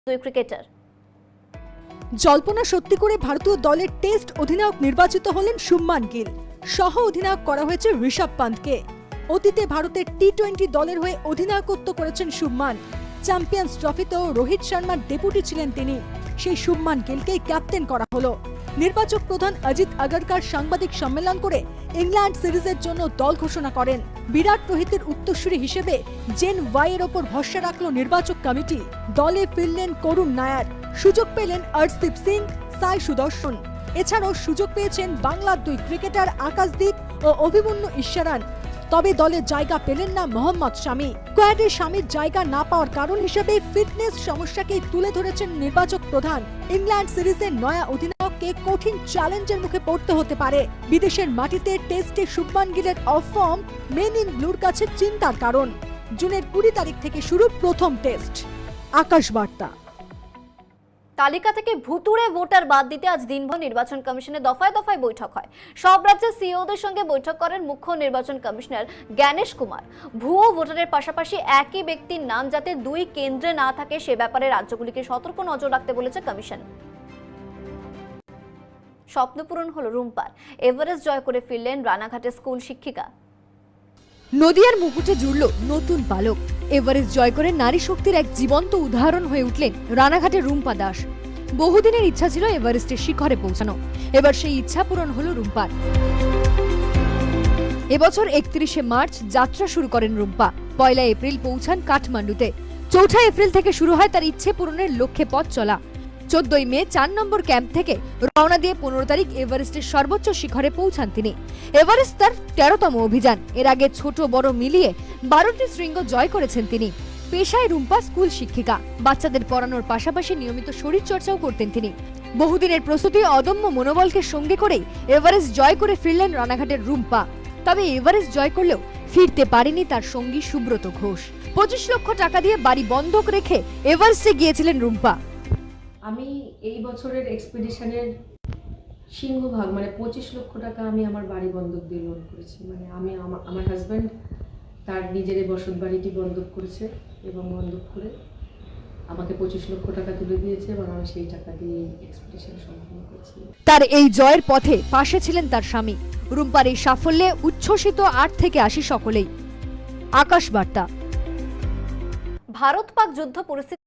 দুই ক্রিকেটার। জল্পনা সত্যি করে ভারতীয় দলের টেস্ট অধিনায়ক নির্বাচিত হলেন শুভমান গিল। সহ অধিনায়ক করা হয়েছে ঋষভ পান্থকে। অতীতে ভারতের টি-20 দলের হয়ে অধিনায়কত্ব করেছেন শুভমান। চ্যাম্পিয়ন্স ট্রফিতেও রোহিত শর্মার ডেপুটি ছিলেন তিনি। সেই শুভমান গিলকেই ক্যাপ্টেন করা হলো। নির্বাচক প্রধান অজিত আগারকার সাংবাদিক সম্মেলন করে ইংল্যান্ড সিরিজের জন্য দল ঘোষণা করেন। বিরাট কোহলির উত্তরসূরি হিসেবে জেন ওয়াই এর ওপর ভরসা রাখল নির্বাচক কমিটি। দলে ফিরলেন করুণ নায়ার, সুযোগ পেলেন অর্শদীপ সিং, সাই সুদর্শন। এছাড়াও সুযোগ পেয়েছেন বাংলার দুই ক্রিকেটার আকাশদীপ ও অভিমন্যু ঈশ্বরান। তবে দলে জায়গা পেলেন না মোহাম্মদ শামি। স্কোয়াডে শামির জায়গা না পাওয়ার কারণ হিসেবে ফিটনেস সমস্যাকেই তুলে ধরেছেন নির্বাচক প্রধান। ইংল্যান্ড সিরিজের নয়া অধিনায়ককে কঠিন চ্যালেঞ্জের মুখে পড়তে হতে পারে। বিদেশের মাটিতে টেস্টে শুভমান গিলের অফ ফর্ম মেন ইন ব্লুর কাছে চিন্তার কারণ। জুনের 20 তারিখ থেকে শুরু প্রথম টেস্ট। আকাশ বার্তা। তালিকা থেকে ভুতুড়ে ভোটার বাদ দিতে আজ দিনভর নির্বাচন কমিশনে দফায় দফায় বৈঠক হয়। সব রাজ্যের সিইওদের সঙ্গে বৈঠক করেন মুখ্য নির্বাচন কমিশনার জ্ঞানেশ কুমার। ভুয়ো ভোটারের পাশাপাশি একই ব্যক্তির নাম যাতে দুই কেন্দ্রে না থাকে সে ব্যাপারে রাজ্যগুলিকে সতর্ক নজর রাখতে বলেছে কমিশন। স্বপ্নপূরণ হলো রুম্পার। এভারেস্ট জয় করে ফিরলেন রানাঘাটের স্কুল শিক্ষিকা। নদিয়ার মুকুটে জুড়ল নতুন পালক। এভারেস্ট জয় করে নারী শক্তির এক জীবন্ত উদাহরণ হয়ে উঠলেন রানাঘাটের রুম্পা দাস। বহুদিনের ইচ্ছা ছিল এভারেস্টের শিখরে পৌঁছানো, এবার সেই ইচ্ছা পূরণ হলো রুম্পার। এবছর 31শে মার্চ যাত্রা শুরু করেন রুম্পা। 1 এপ্রিল পৌঁছান কাঠমান্ডুতে। 4 এপ্রিল থেকে শুরু হয় তার ইচ্ছে পূরণের লক্ষ্যে পথ চলা। 14 মে 4 নম্বর ক্যাম্প থেকে রওনা দিয়ে 15 তারিখ এভারেস্টের সর্বোচ্চ শিখরে পৌঁছান তিনি। এভারেস্ট তার 13তম অভিযান। এর আগে ছোট বড় মিলিয়ে 12টি শৃঙ্গ জয় করেছেন তিনি। পেশায় রুম্পা স্কুল শিক্ষিকা। বাচ্চাদের পড়ানোর পাশাপাশি নিয়মিত শরীর চর্চাও করতেন তিনি। বহুদিনের প্রস্তুতি অদম্য মনোবলকে সঙ্গে করেই এভারেস্ট জয় করে ফিরলেন রানাঘাটের রুম্পা। তবে এভারেস্ট জয় করলেও ফিরতে পারেনি তার সঙ্গী সুব্রত ঘোষ। 25 লক্ষ টাকা দিয়ে বাড়ি বন্ধক রেখে এভারেস্টে গিয়েছিলেন রুম্পা। আমি এই বছরের এক্সপেডিশনের সিংহভাগ মানে 25 লক্ষ টাকা আমি আমার বাড়ি বন্ধক দিয়ে লোন করেছি। মানে আমি আমার হাজব্যান্ড তার নিজের বসত বাড়িটি বন্ধক করেছে এবং বন্ধক করে আমাকে 25 লক্ষ টাকা তুলে দিয়েছে এবং আমি সেই টাকা দিয়ে এক্সপেডিশন সম্পন্ন করেছি। তার এই জয়ের পথে পাশে ছিলেন তার স্বামী। রুম্পার এই সাফল্যে উচ্ছ্বসিত 8 থেকে 80 সকলেই। আকাশ বার্তা। ভারত পাক যুদ্ধ পরিস্থিতি